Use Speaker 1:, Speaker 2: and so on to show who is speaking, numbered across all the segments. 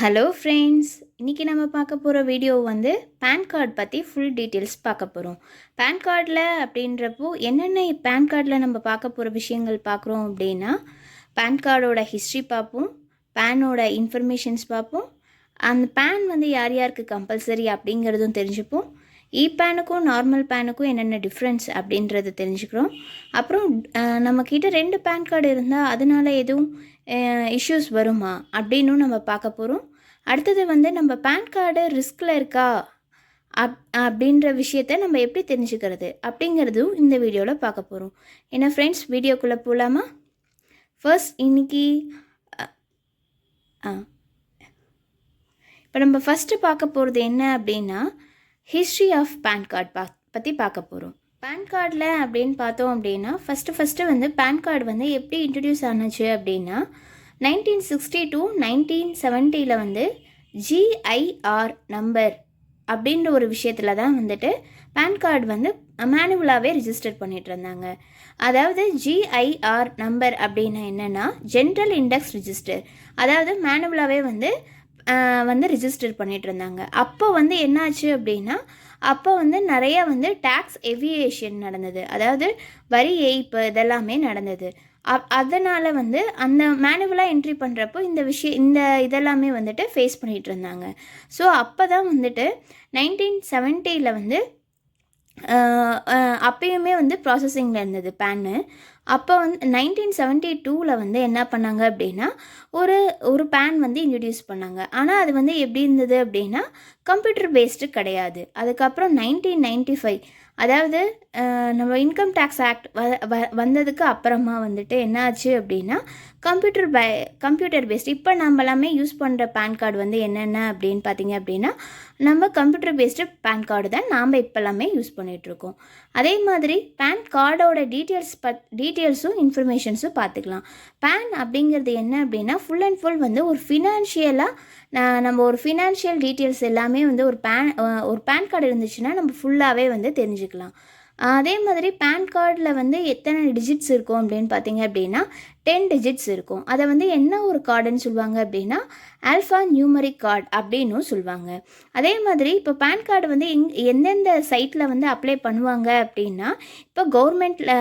Speaker 1: Hello friends, இன்றைக்கி நம்ம பார்க்க போகிற வீடியோ வந்து பேன் கார்டு பற்றி ஃபுல் டீட்டெயில்ஸ் பார்க்க போகிறோம். பேன் கார்டில் அப்படின்றப்போ என்னென்ன பேன் கார்டில் நம்ம பார்க்க போகிற விஷயங்கள் பார்க்குறோம் அப்படின்னா, பேன் கார்டோட ஹிஸ்ட்ரி பார்ப்போம், பேனோட இன்ஃபர்மேஷன்ஸ் பார்ப்போம், அந்த பேன் வந்து யார் யாருக்கு கம்பல்சரி அப்படிங்கிறதும் தெரிஞ்சுப்போம், பேனுக்கும் நார்மல் பேனுக்கும் என்னென்ன டிஃப்ரென்ஸ் அப்படின்றத தெரிஞ்சுக்கிறோம். அப்புறம் நம்மக்கிட்ட 2 பேன் கார்டு இருந்தால் அதனால் எதுவும் இஷ்யூஸ் வருமா அப்படின்னும் நம்ம பார்க்க போகிறோம். அடுத்தது வந்து நம்ம பேன் கார்டு ரிஸ்கில் இருக்கா அப்படின்ற விஷயத்த நம்ம எப்படி தெரிஞ்சுக்கிறது அப்படிங்கிறதும் இந்த வீடியோவில் பார்க்க போகிறோம். ஏன்னா ஃப்ரெண்ட்ஸ், வீடியோக்குள்ளே போகலாமா? ஃபர்ஸ்ட் இன்றைக்கி இப்போ நம்ம ஃபஸ்ட்டு பார்க்க போகிறது என்ன அப்படின்னா, ஹிஸ்ட்ரி ஆஃப் பேன் கார்டு பற்றி பார்க்க போகிறோம். பேன் கார்டில் அப்படின்னு பார்த்தோம் அப்படின்னா, ஃபஸ்ட்டு வந்து பேன் கார்டு வந்து எப்படி இன்ட்ரடியூஸ் ஆனுச்சு அப்படின்னா, 1960 1970 வந்து ஜிஐஆர் நம்பர் அப்படின்ற ஒரு விஷயத்தில் தான் வந்துட்டு பேன் கார்டு வந்து மேனுவலாகவே ரிஜிஸ்டர் பண்ணிகிட்டு இருந்தாங்க. அதாவது ஜிஐஆர் நம்பர் அப்படின்னா என்னென்னா ஜென்ரல் இண்டெக்ஸ் ரிஜிஸ்டர், அதாவது மேனுவலாகவே வந்து ரிஜிஸ்டர் பண்ணிகிட்டு இருந்தாங்க. அப்போ வந்து என்னாச்சு அப்படின்னா, அப்போ வந்து நிறையா வந்து டேக்ஸ் எவியேஷன் நடந்தது, அதாவது வரி ஏய்ப்பு இதெல்லாமே நடந்தது. அதனால் வந்து அந்த மேனுவலாக என்ட்ரி பண்ணுறப்போ இந்த இதெல்லாமே வந்துட்டு ஃபேஸ் பண்ணிகிட்டு இருந்தாங்க. ஸோ அப்போ தான் வந்துட்டு 1970 வந்து அப்பயுமே வந்து ப்ராசஸிங்கில் இருந்தது பேனு. அப்போ வந்து 1972 வந்து என்ன பண்ணாங்க அப்படின்னா, ஒரு பேன் வந்து இன்ட்ரடியூஸ் பண்ணாங்க. ஆனால் அது வந்து எப்படி இருந்தது அப்படின்னா, கம்ப்யூட்டர் பேஸ்டு கிடையாது. அதுக்கப்புறம் 1995, அதாவது நம்ம இன்கம் டேக்ஸ் ஆக்ட் வந்ததுக்கு அப்புறமா வந்துட்டு என்ன ஆச்சு அப்படின்னா, கம்ப்யூட்டர் பேஸ்டு இப்போ நம்ம எல்லாமே யூஸ் பண்ணுற பேன் கார்டு வந்து என்னென்ன அப்படின்னு பார்த்தீங்க அப்படின்னா, நம்ம கம்ப்யூட்டர் பேஸ்டு பேன் கார்டு தான் நாம் இப்போ எல்லாமே யூஸ் பண்ணிகிட்ருக்கோம். அதே மாதிரி பேன் கார்டோட டீட்டெயில்ஸும் இன்ஃபர்மேஷன்ஸும் பார்த்துக்கலாம். பேன் அப்படிங்கிறது என்ன அப்படின்னா, ஃபுல் அண்ட் ஃபுல் வந்து ஒரு நம்ம ஒரு ஃபினான்ஷியல் டீட்டெயில்ஸ் எல்லாமே வந்து ஒரு பேன் கார்டு இருந்துச்சுன்னா நம்ம ஃபுல்லாகவே வந்து தெரிஞ்சுக்கலாம். அதே மாதிரி பேன் கார்டில் வந்து எத்தனை டிஜிட்ஸ் இருக்கும் அப்படின்னு பார்த்தீங்க அப்படின்னா 10 டிஜிட்ஸ் இருக்கும். அதை வந்து என்ன ஒரு கார்டுன்னு சொல்லுவாங்க அப்படின்னா, ஆல்ஃபா நியூமரிக் கார்டு அப்படின்னும் சொல்லுவாங்க. அதே மாதிரி இப்போ பேன் கார்டு வந்து எந்தெந்த சைட்டில் வந்து அப்ளை பண்ணுவாங்க அப்படின்னா, இப்போ கவர்மெண்ட்டில்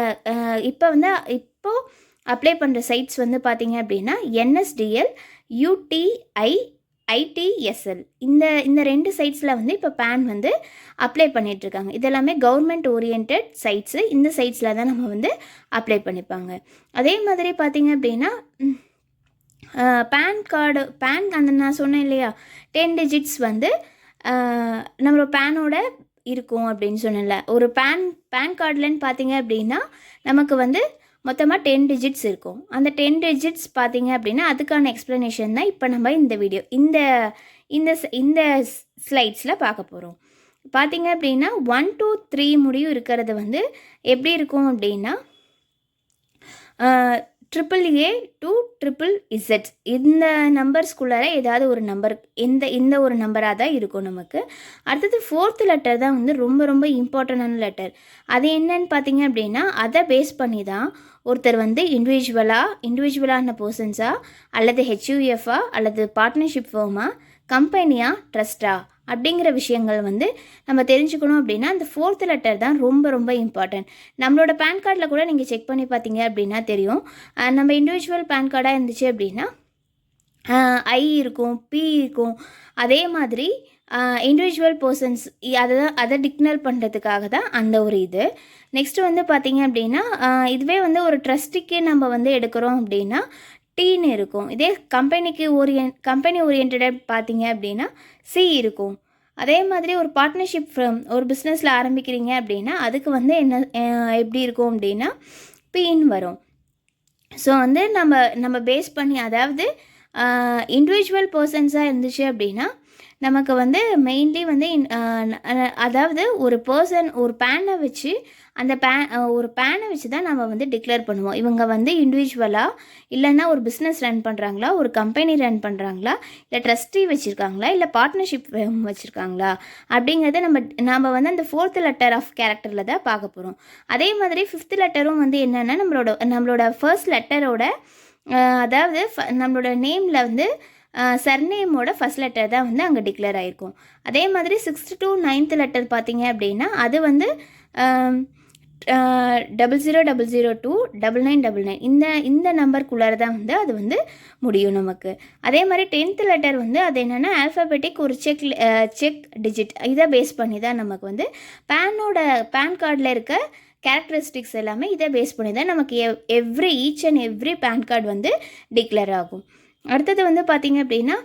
Speaker 1: இப்போது அப்ளை பண்ணுற சைட்ஸ் வந்து பார்த்தீங்க அப்படின்னா NSDL, UTI, ITSL, இந்த 2 சைட்ஸில் வந்து இப்போ பேன் வந்து அப்ளை பண்ணிகிட்ருக்காங்க. இதெல்லாமே கவர்மெண்ட் ஓரியன்ட் சைட்ஸு. இந்த சைட்ஸில் தான் நம்ம வந்து அப்ளை பண்ணிப்பாங்க. அதே மாதிரி பார்த்திங்க அப்படின்னா, பேன் அந்த நான் சொன்னேன் இல்லையா, 10 டிஜிட்ஸ் வந்து நம்மளோட பேனோட இருக்கும் அப்படின்னு சொன்னேன்ல. ஒரு பேன் கார்டுலன்னு பார்த்தீங்க அப்படின்னா நமக்கு வந்து மொத்தமாக 10 டிஜிட்ஸ் இருக்கும். அந்த 10 டிஜிட்ஸ் பார்த்தீங்க அப்படின்னா அதுக்கான எக்ஸ்ப்ளனேஷன் தான் இப்போ நம்ம இந்த வீடியோ இந்த ஸ்லைட்ஸில் பார்க்க போகிறோம். பார்த்தீங்க அப்படின்னா 1 to 3 முடியும் இருக்கிறது வந்து எப்படி இருக்கும் அப்படின்னா, AAA to ZZZ, இந்த நம்பர்ஸ்குள்ளார ஏதாவது ஒரு நம்பர் இந்த ஒரு நம்பராக தான் இருக்கும் நமக்கு. அடுத்தது 4th லெட்டர் தான் வந்து ரொம்ப ரொம்ப இம்பார்ட்டண்டான லெட்டர். அது என்னன்னு பார்த்தீங்க அப்படின்னா, அதை பேஸ் பண்ணி தான் ஒருத்தர் வந்து இண்டிவிஜுவலான பர்சன்ஸா அல்லது HUFஆ அல்லது பார்ட்னர்ஷிப் ஃபர்மா, கம்பெனியா, ட்ரஸ்டா அப்படிங்கிற விஷயங்கள் வந்து நம்ம தெரிஞ்சுக்கணும். அப்படின்னா அந்த 4th லெட்டர் தான் ரொம்ப ரொம்ப இம்பார்ட்டன்ட். நம்மளோட பேன் கார்டில் கூட நீங்கள் செக் பண்ணி பார்த்தீங்க அப்படின்னா தெரியும். நம்ம இண்டிவிஜுவல் பேன் கார்டாக இருந்துச்சு அப்படின்னா I இருக்கும், P இருக்கும். அதே மாதிரி இண்டிவிஜுவல் பர்சன்ஸ் அதை டிக்னேர் பண்ணுறதுக்காக தான் அந்த ஒரு இது. நெக்ஸ்ட்டு வந்து பார்த்திங்க அப்படின்னா, இதுவே வந்து ஒரு ட்ரஸ்ட்டுக்கு நம்ம வந்து எடுக்கிறோம் அப்படின்னா டீன்னு இருக்கும். இதே கம்பெனி ஓரியன்டட் பார்த்தீங்க அப்படின்னா C இருக்கும். அதே மாதிரி ஒரு பார்ட்னர்ஷிப் ஃபார்ம், ஒரு பிஸ்னஸில் ஆரம்பிக்கிறீங்க அப்படின்னா அதுக்கு வந்து எப்படி இருக்கும் அப்படின்னா Pன்னு வரும். ஸோ வந்து நம்ம பேஸ் பண்ணி, அதாவது இண்டிவிஜுவல் பர்சன்ஸாக இருந்துச்சு அப்படின்னா நமக்கு வந்து மெயின்லி வந்து அதாவது ஒரு பேனை வச்சு ஒரு பேனை வச்சு தான் நம்ம வந்து டிக்ளேர் பண்ணுவோம். இவங்க வந்து இண்டிவிஜுவலாக, இல்லைன்னா ஒரு பிஸ்னஸ் ரன் பண்ணுறாங்களா, ஒரு கம்பெனி ரன் பண்ணுறாங்களா, இல்லை ட்ரஸ்டி வச்சுருக்காங்களா, இல்லை பார்ட்னர்ஷிப் வச்சுருக்காங்களா அப்படிங்கிறத நம்ம வந்து அந்த 4th லெட்டர் ஆஃப் கேரக்டரில் தான் பார்க்க போகிறோம். அதே மாதிரி 5th லெட்டரும் வந்து என்னென்னா நம்மளோட ஃபர்ஸ்ட் லெட்டரோட, அதாவது நம்மளோட நேமில் வந்து சர்நேமோட ஃபஸ்ட் லெட்டர் தான் வந்து அங்கே டிக்ளேர் ஆகிருக்கும். அதே மாதிரி 6th to 9th லெட்டர் பார்த்தீங்க அப்படின்னா அது வந்து 0000 to 9999 இந்த நம்பருக்குள்ளார தான் வந்து அது வந்து முடியும் நமக்கு. அதே மாதிரி 10th லெட்டர் வந்து அது என்னென்னா ஆல்ஃபபெட்டிக் ஒரு செக் டிஜிட் இதை பேஸ் பண்ணி தான் நமக்கு வந்து பேன் கார்டில் இருக்க கேரக்டரிஸ்டிக்ஸ் எல்லாமே இதை பேஸ் பண்ணி தான் நமக்கு each and every PAN card வந்து டிக்ளேர் ஆகும். அடுத்தது வந்து பார்த்திங்க அப்படின்னா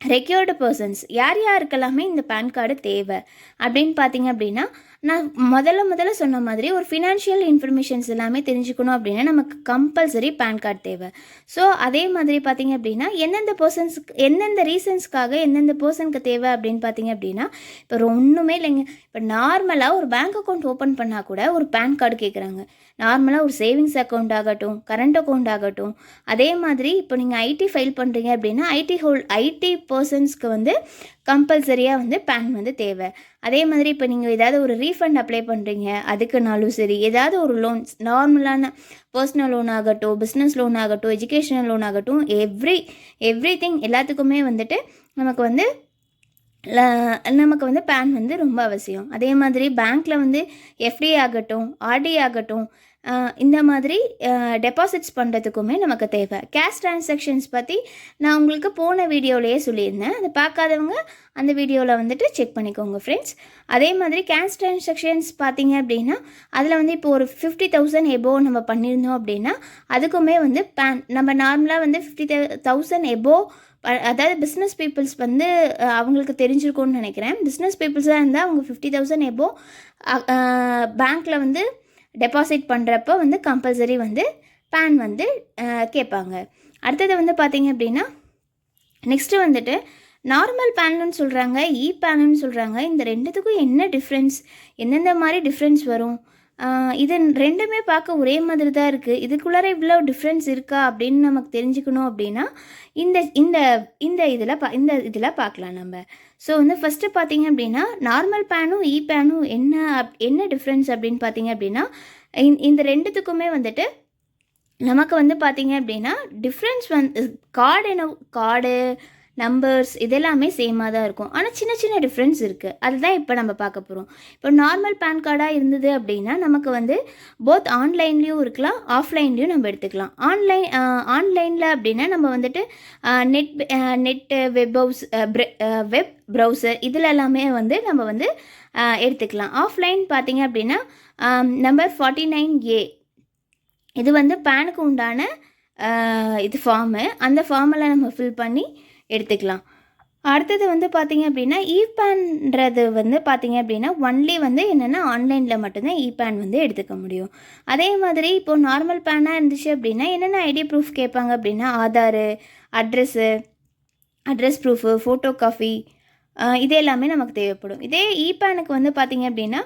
Speaker 1: ரெக்யூர்டு பர்சன்ஸ் யாருக்கெல்லாமே இந்த பேன் கார்டு தேவை அப்படின்னு பார்த்தீங்க அப்படின்னா, நான் முதல்ல சொன்ன மாதிரி ஒரு ஃபினான்ஷியல் இன்ஃபர்மேஷன்ஸ் எல்லாமே தெரிஞ்சுக்கணும் அப்படின்னா நமக்கு கம்பல்சரி பேன் கார்டு தேவை. ஸோ அதே மாதிரி பார்த்தீங்க அப்படின்னா எந்தெந்த ரீசன்ஸ்க்காக எந்தெந்த பர்சனுக்கு தேவை அப்படின்னு பார்த்தீங்க அப்படின்னா, இப்போ ஒன்றுமே இல்லைங்க. இப்போ நார்மலாக ஒரு பேங்க் அக்கௌண்ட் ஓப்பன் பண்ணால் கூட ஒரு பேன் கார்டு கேட்குறாங்க. நார்மலாக ஒரு சேவிங்ஸ் அக்கௌண்ட் ஆகட்டும், கரண்ட் அக்கௌண்ட் ஆகட்டும். அதே மாதிரி இப்போ நீங்கள் ஐடி ஃபைல் பண்ணுறீங்க அப்படின்னா ஐடி பர்சன்ஸ்க்கு வந்து கம்பல்சரியாக வந்து பேன் வந்து தேவை. அதே மாதிரி இப்போ நீங்கள் ஏதாவது ஒரு ரீஃபண்ட் அப்ளை பண்ணுறீங்க அதுக்குனாலும் சரி, ஏதாவது ஒரு லோன்ஸ் நார்மலான பர்சனல் லோன் ஆகட்டும், பிஸ்னஸ் லோன் ஆகட்டும், எஜுகேஷனல் லோன் ஆகட்டும், எவ்ரிதிங் எல்லாத்துக்குமே வந்துட்டு நமக்கு வந்து பேன் வந்து ரொம்ப அவசியம். அதே மாதிரி பேங்க்கில் வந்து எஃப்டி ஆகட்டும், ஆர்டி ஆகட்டும், இந்த மாதிரி டெபாசிட்ஸ் பண்ணுறதுக்குமே நமக்கு தேவை. கேஷ் ட்ரான்சாக்ஷன்ஸ் பற்றி நான் உங்களுக்கு போன வீடியோவிலேயே சொல்லியிருந்தேன். அதை பார்க்காதவங்க அந்த வீடியோவில் வந்துட்டு செக் பண்ணிக்கோங்க ஃப்ரெண்ட்ஸ். அதே மாதிரி கேஷ் ட்ரான்சாக்ஷன்ஸ் பார்த்தீங்க அப்படின்னா அதில் வந்து இப்போ ஒரு 50,000 எபோவ் நம்ம பண்ணியிருந்தோம் அப்படின்னா அதுக்குமே வந்து பேன் நம்ம நார்மலாக வந்து 50,000 எபோவ் அதாவது பிஸ்னஸ் பீப்புள்ஸ் வந்து அவங்களுக்கு தெரிஞ்சிருக்கும்னு நினைக்கிறேன். பிஸ்னஸ் பீப்புள்ஸாக இருந்தால் அவங்க 50,000 எபோவ் பேங்க்கில் வந்து டெபாசிட் பண்ணுறப்போ வந்து கம்பல்சரி வந்து பேன் வந்து கேட்பாங்க. அடுத்தது வந்து பார்த்திங்க அப்படின்னா நெக்ஸ்ட்டு வந்துட்டு நார்மல் பேனுன்னு சொல்கிறாங்க, பேனுன்னு சொல்கிறாங்க. இந்த ரெண்டுத்துக்கும் என்ன டிஃப்ரென்ஸ், எந்தெந்த மாதிரி டிஃப்ரென்ஸ் வரும்? இது ரெண்டுமே பார்க்க ஒரே மாதிரி தான் இருக்குது. இதுக்குள்ளார இவ்வளோ டிஃப்ரென்ஸ் இருக்கா அப்படின்னு நமக்கு தெரிஞ்சுக்கணும் அப்படின்னா இந்த இதில் பார்க்கலாம் நம்ம. ஸோ வந்து ஃபஸ்ட்டு பார்த்தீங்க அப்படின்னா நார்மல் பேனும் பேனும் என்ன டிஃப்ரென்ஸ் அப்படின்னு பார்த்தீங்க அப்படின்னா இந்த ரெண்டுத்துக்குமே வந்துட்டு நமக்கு வந்து பார்த்தீங்க அப்படின்னா டிஃப்ரென்ஸ் வந்து கார்டு நம்பர்ஸ் இதெல்லாமே சேமாக தான் இருக்கும். ஆனால் சின்ன சின்ன டிஃப்ரென்ஸ் இருக்குது. அதுதான் இப்போ நம்ம பார்க்க போகிறோம். இப்போ நார்மல் பேன் கார்டாக இருந்தது அப்படின்னா நமக்கு வந்து போத் ஆன்லைன்லேயும் இருக்கலாம், ஆஃப்லைன்லேயும் நம்ம எடுத்துக்கலாம். ஆன்லைனில் அப்படின்னா நம்ம வந்துட்டு நெட்டு வெப் ப்ரௌசர் இதில் எல்லாமே வந்து நம்ம வந்து எடுத்துக்கலாம். ஆஃப்லைன் பார்த்திங்க அப்படின்னா நம்பர் 49A இது வந்து பேனுக்கு உண்டான இது ஃபார்மு. அந்த ஃபார்மெல்லாம் நம்ம ஃபில் பண்ணி எடுத்துக்கலாம். அடுத்தது வந்து பார்த்திங்க அப்படின்னா பேன்றது வந்து பார்த்திங்க அப்படின்னா ஒன்லி வந்து என்னென்னா ஆன்லைனில் மட்டும்தான் பேன் வந்து எடுத்துக்க முடியும். அதே மாதிரி இப்போது நார்மல் பேனாக இருந்துச்சு அப்படின்னா என்னென்ன ஐடி ப்ரூஃப் கேட்பாங்க அப்படின்னா Aadhaar, address proof, photo copy இது எல்லாமே நமக்கு தேவைப்படும். இதே பேனுக்கு வந்து பார்த்திங்க அப்படின்னா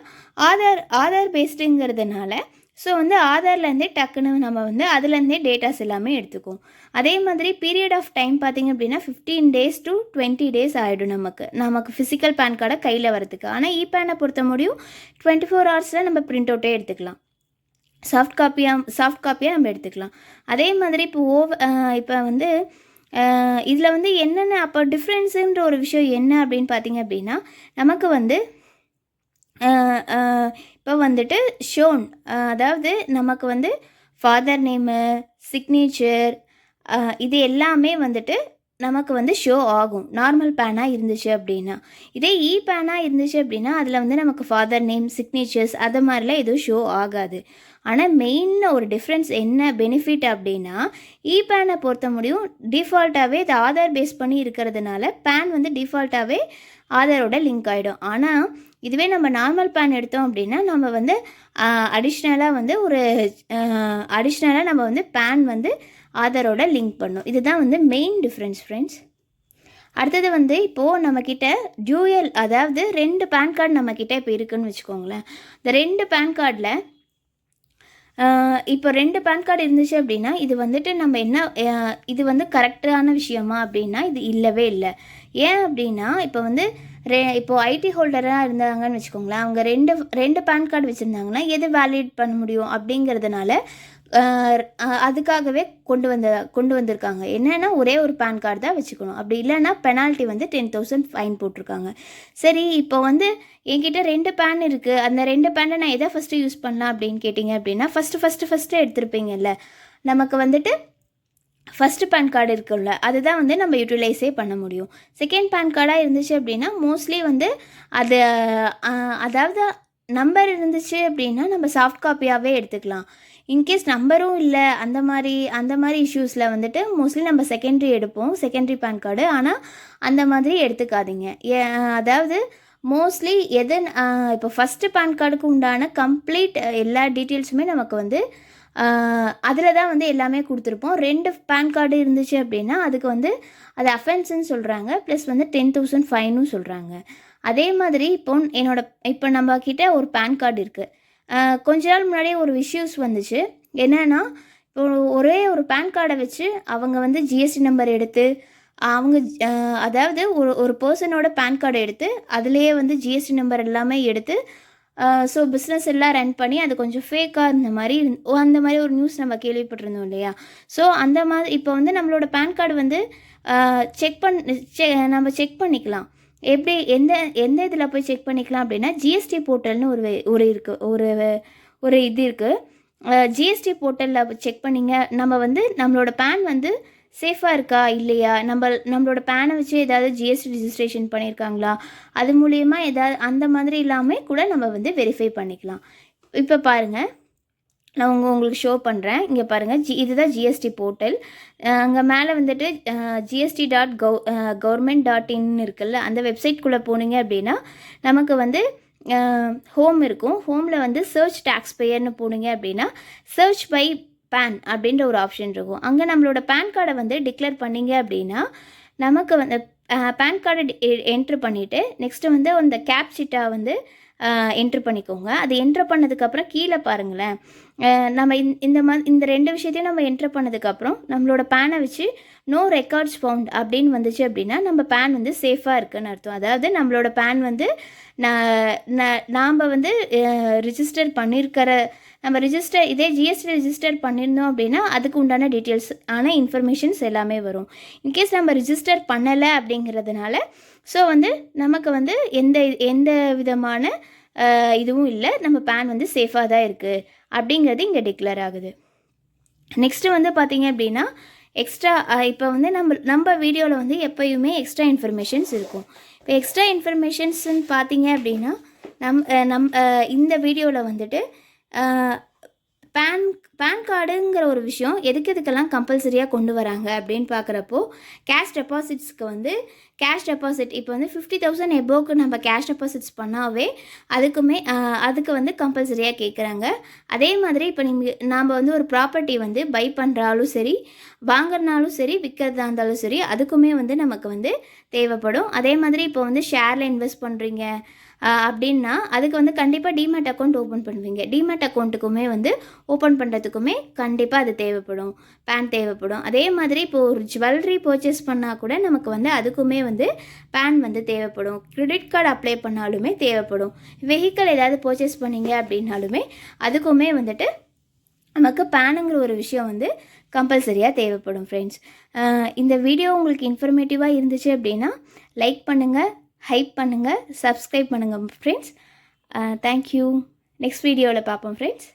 Speaker 1: ஆதார் பேஸ்டுங்கிறதுனால ஸோ வந்து ஆதார்லேருந்தே டக்குன்னு நம்ம வந்து அதுலேருந்தே டேட்டாஸ் எல்லாமே எடுத்துக்கும். அதே மாதிரி பீரியட் ஆஃப் டைம் பார்த்திங்க அப்படின்னா 15 days to 20 days ஆகிடும் நமக்கு ஃபிசிக்கல் பேன் கார்டை கையில் வரதுக்கு. ஆனால் பேனை பொறுத்த முடியும் 24 hours நம்ம பிரிண்ட் அவுட்டே எடுத்துக்கலாம். சாஃப்ட் காப்பியாக நம்ம எடுத்துக்கலாம். அதே மாதிரி இப்போ வந்து இதில் வந்து என்னென்ன அப்போ டிஃப்ரென்ஸுன்ற ஒரு விஷயம் என்ன அப்படின்னு பார்த்திங்க அப்படின்னா நமக்கு வந்து இப்போ வந்துட்டு ஷோன் அதாவது நமக்கு வந்து ஃபாதர் நேமு, சிக்னேச்சர் இது எல்லாமே வந்துட்டு நமக்கு வந்து ஷோ ஆகும் நார்மல் பேனாக இருந்துச்சு அப்படின்னா. இதே பேனாக இருந்துச்சு அப்படின்னா அதில் வந்து நமக்கு ஃபாதர் நேம், சிக்னேச்சர்ஸ் அது மாதிரிலாம் எதுவும் ஷோ ஆகாது. ஆனால் மெயின் ஒரு டிஃப்ரென்ஸ் என்ன பெனிஃபிட் அப்படின்னா பேனை பொறுத்த முடியும் டிஃபால்ட்டாகவே இது ஆதார் பேஸ் பண்ணி இருக்கிறதுனால பேன் வந்து டிஃபால்ட்டாகவே ஆதாரோட லிங்க் ஆகிடும். ஆனால் இதுவே நம்ம நார்மல் பேன் எடுத்தோம் அப்படின்னா நம்ம வந்து அடிஷ்னலாக நம்ம வந்து பேன் வந்து ஆதாரோட லிங்க் பண்ணும். இதுதான் வந்து மெயின் டிஃப்ரென்ஸ் ஃப்ரெண்ட்ஸ். அடுத்தது வந்து இப்போது நம்மக்கிட்ட டியூயல் அதாவது 2 பேன் கார்டு நம்மக்கிட்ட இப்போ இருக்குதுன்னு வச்சுக்கோங்களேன். இந்த 2 பேன் கார்டில் இப்போ 2 பேன் கார்டு இருந்துச்சு அப்படின்னா இது வந்துட்டு நம்ம இது வந்து கரெக்டான விஷயமா அப்படின்னா இது இல்லவே இல்லை. ஏன் அப்படின்னா இப்போ ஐடி ஹோல்டராக இருந்தாங்கன்னு வச்சுக்கோங்களேன், அவங்க 2 பேன் கார்டு வச்சுருந்தாங்கன்னா எது வேலிட் பண்ண முடியும் அப்படிங்கிறதுனால அதுக்காகவே கொண்டு வந்திருக்காங்க. என்னென்னா ஒரே ஒரு பேன் கார்டு தான் வச்சுக்கணும். அப்படி இல்லைன்னா பெனால்ட்டி வந்து 10,000 ஃபைன் போட்டிருக்காங்க. சரி, இப்போ வந்து என்கிட்ட 2 பேன் இருக்குது. அந்த 2 பேனை நான் எதை ஃபஸ்ட்டு யூஸ் பண்ணலாம் அப்படின்னு கேட்டிங்க அப்படின்னா, ஃபஸ்ட்டு எடுத்திருப்பீங்கல்ல, நமக்கு வந்துட்டு ஃபஸ்ட்டு பேன் கார்டு இருக்குல்ல, அதுதான் வந்து நம்ம யூட்டிலைஸே பண்ண முடியும். செகண்ட் பேன் கார்டாக இருந்துச்சு அப்படின்னா மோஸ்ட்லி வந்து அது அதாவது நம்பர் இருந்துச்சு அப்படின்னா நம்ம சாஃப்ட் காப்பியாகவே எடுத்துக்கலாம். இன்கேஸ் நம்பரும் இல்லை, அந்த மாதிரி இஷ்யூஸில் வந்துட்டு மோஸ்ட்லி நம்ம செகண்டரி பேன் கார்டு. ஆனால் அந்த மாதிரி எடுத்துக்காதீங்க. அதாவது மோஸ்ட்லி இப்போ ஃபஸ்ட்டு பேன் கார்டுக்கு உண்டான கம்ப்ளீட் எல்லா டீட்டெயில்ஸுமே நமக்கு வந்து அதில் தான் வந்து எல்லாமே கொடுத்துருப்போம். 2 பேன் கார்டு இருந்துச்சு அப்படின்னா அதுக்கு வந்து அது அஃபென்ஸ்ன்னு சொல்கிறாங்க. ப்ளஸ் வந்து 10,000 ஃபைனும் சொல்கிறாங்க. அதே மாதிரி இப்போ நம்ம கிட்ட ஒரு பேன் கார்டு இருக்குது. கொஞ்ச நாள் முன்னாடியே ஒரு இஷ்யூஸ் வந்துச்சு. என்னென்னா, இப்போ ஒரே ஒரு பேன் கார்டை வச்சு அவங்க வந்து ஜிஎஸ்டி நம்பர் எடுத்து அவங்க அதாவது ஒரு பர்சனோட பேன் கார்டை எடுத்து அதுலேயே வந்து ஜிஎஸ்டி நம்பர் எல்லாமே எடுத்து ஸோ பிஸ்னஸ் எல்லாம் ரன் பண்ணி அது கொஞ்சம் ஃபேக்காக அந்த மாதிரி ஒரு நியூஸ் நம்ம கேள்விப்பட்டிருந்தோம் இல்லையா? ஸோ அந்த மாதிரி இப்போ வந்து நம்மளோட பேன் கார்டு வந்து நம்ம செக் பண்ணிக்கலாம். எப்படி எந்த இதில் போய் செக் பண்ணிக்கலாம் அப்படின்னா, ஜிஎஸ்டி போர்ட்டல்னு ஒரு இது இருக்குது. ஜிஎஸ்டி போர்ட்டலில் செக் பண்ணிங்க, நம்ம வந்து நம்மளோட பேன் வந்து சேஃபாக இருக்கா இல்லையா, நம்மளோட பேனை வச்சு ஏதாவது ஜிஎஸ்டி ரிஜிஸ்ட்ரேஷன் பண்ணியிருக்காங்களா, அது மூலயமா ஏதாவது அந்த மாதிரி இல்லாமல் கூட நம்ம வந்து வெரிஃபை பண்ணிக்கலாம். இப்போ பாருங்கள், நான் உங்களுக்கு ஷோ பண்ணுறேன். இங்கே பாருங்கள், இதுதான் ஜிஎஸ்டி போர்ட்டல். அங்கே மேலே வந்துட்டு gst.government.in இருக்குல்ல, அந்த வெப்சைட்குள்ளே போனீங்க அப்படின்னா நமக்கு வந்து ஹோம் இருக்கும். ஹோமில் வந்து சர்ச் டேக்ஸ் பேயர்னு போனீங்க அப்படின்னா சர்ச் பை பேன் அப்படின்ற ஒரு ஆப்ஷன் இருக்கும். அங்கே நம்மளோட பேன் கார்டை வந்து டிக்ளேர் பண்ணிங்க அப்படின்னா நமக்கு வந்து பேன் கார்டை என்ட்ரு பண்ணிவிட்டு நெக்ஸ்ட்டு வந்து அந்த கேப்சிட்டா வந்து என்ட்ரு பண்ணிக்கோங்க. அது என்ட்ரு பண்ணதுக்கப்புறம் கீழே பாருங்களேன், நம்ம இந்த 2 விஷயத்தையும் நம்ம என்ட்ரு பண்ணதுக்கப்புறம் நம்மளோட பேனை வச்சு நோ ரெக்கார்ட்ஸ் ஃபவுண்ட் அப்படின்னு வந்துச்சு அப்படின்னா நம்ம பேன் வந்து சேஃபாக இருக்குன்னு அர்த்தம். அதாவது நம்மளோட பேன் வந்து நாம் வந்து ரிஜிஸ்டர் பண்ணியிருக்கிற இதே ஜிஎஸ்டி ரிஜிஸ்டர் பண்ணியிருந்தோம் அப்படின்னா அதுக்கு உண்டான டீட்டெயில்ஸ் ஆனால் இன்ஃபர்மேஷன்ஸ் எல்லாமே வரும். இன்கேஸ் நம்ம ரிஜிஸ்டர் பண்ணலை அப்படிங்கிறதுனால ஸோ வந்து நமக்கு வந்து எந்த விதமான இதுவும் இல்லை, நம்ம பேன் வந்து சேஃபாக தான் இருக்குது அப்படிங்கிறது இங்கே டிக்ளேர் ஆகுது. நெக்ஸ்ட்டு வந்து பார்த்திங்க அப்படின்னா எக்ஸ்ட்ரா இப்போ வந்து நம்ம வீடியோவில் வந்து எப்போயுமே எக்ஸ்ட்ரா இன்ஃபர்மேஷன்ஸ் இருக்கும். இப்போ எக்ஸ்ட்ரா இன்ஃபர்மேஷன்ஸ்ன்னு பார்த்தீங்க அப்படின்னா இந்த வீடியோவில் வந்துட்டு பேன் கார்டுங்கிற ஒரு விஷயம் எதுக்கெல்லாம் கம்பல்சரியாக கொண்டு வராங்க அப்படின்னு பார்க்குறப்போ, கேஷ் டெபாசிட்ஸ்க்கு வந்து கேஷ் டெபாசிட் இப்போ வந்து 50,000 எபோவுக்கு நம்ம கேஷ் டெபாசிட்ஸ் பண்ணாவே அதுக்கு வந்து கம்பல்சரியாக கேட்குறாங்க. அதே மாதிரி இப்போ நாம் வந்து ஒரு ப்ராப்பர்ட்டி வந்து பை பண்ணுறாலும் சரி, வாங்குறனாலும் சரி, விற்கிறதா இருந்தாலும் சரி, அதுக்குமே வந்து நமக்கு வந்து தேவைப்படும். அதே மாதிரி இப்போ வந்து ஷேரில் இன்வெஸ்ட் பண்ணுறீங்க அப்படின்னா அதுக்கு வந்து கண்டிப்பாக டிமேட் அக்கௌண்ட் ஓப்பன் பண்ணுவீங்க. டிமேட் அக்கௌண்ட்டுக்குமே வந்து ஓப்பன் பண்ணுறதுக்குமே கண்டிப்பாக அது தேவைப்படும், பேன் தேவைப்படும். அதே மாதிரி இப்போ ஒரு ஜுவல்லரி பர்ச்சேஸ் பண்ணால் கூட நமக்கு வந்து அதுக்குமே வந்து பேன் வந்து தேவைப்படும். கிரெடிட் கார்டு அப்ளை பண்ணாலுமே தேவைப்படும். வெஹிக்கிள் ஏதாவது பர்ச்சேஸ் பண்ணிங்க அப்படின்னாலுமே அதுக்குமே வந்துட்டு நமக்கு பேனுங்கிற ஒரு விஷயம் வந்து கம்பல்சரியாக தேவைப்படும். ஃப்ரெண்ட்ஸ், இந்த வீடியோ உங்களுக்கு இன்ஃபர்மேட்டிவாக இருந்துச்சு அப்படின்னா லைக் பண்ணுங்கள், ஹைப் பண்ணுங்கள், சப்ஸ்கிரைப் பண்ணுங்கள் ஃப்ரெண்ட்ஸ். தேங்க்யூ. நெக்ஸ்ட் வீடியோவில் பார்ப்போம் ஃப்ரெண்ட்ஸ்.